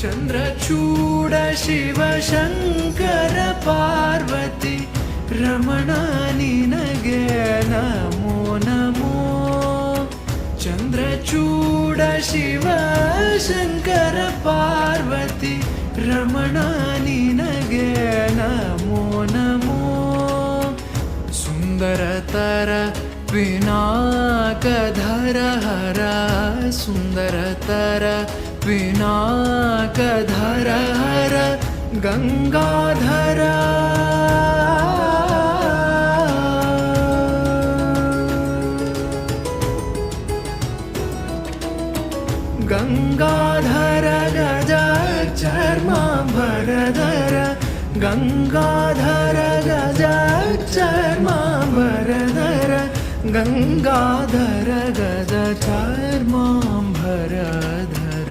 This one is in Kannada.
ಚಂದ್ರಚೂಡ ಶಿವ ಶಂಕರ ಪಾರ್ವತಿ ರಮಣ ನಿನಗೆ ನಮೋ ನಮೋ. ಚಂದ್ರಚೂಡ ಶಿವ ಶಂಕರ ಪಾರ್ವತಿ ರಮಣ ನಿನಗೆ ನಮೋ ನಮೋ. ಸುಂದರತರ ಪಿನಾಕಧರ ಹರ ಸುಂದರತರ ಪಿನಾಕಧರ ಹರ ಗಂಗಾಧರ. ಗಂಗಾಧರ ಗಜ ಚರ್ಮಾಂಬರಧರ ಗಂಗಾಧರ ಗಜ ಚರ್ಮಾಂಬರಧರ ಗಂಗಾಧರ ಗಜ ಚರ್ಮಾಂಬರ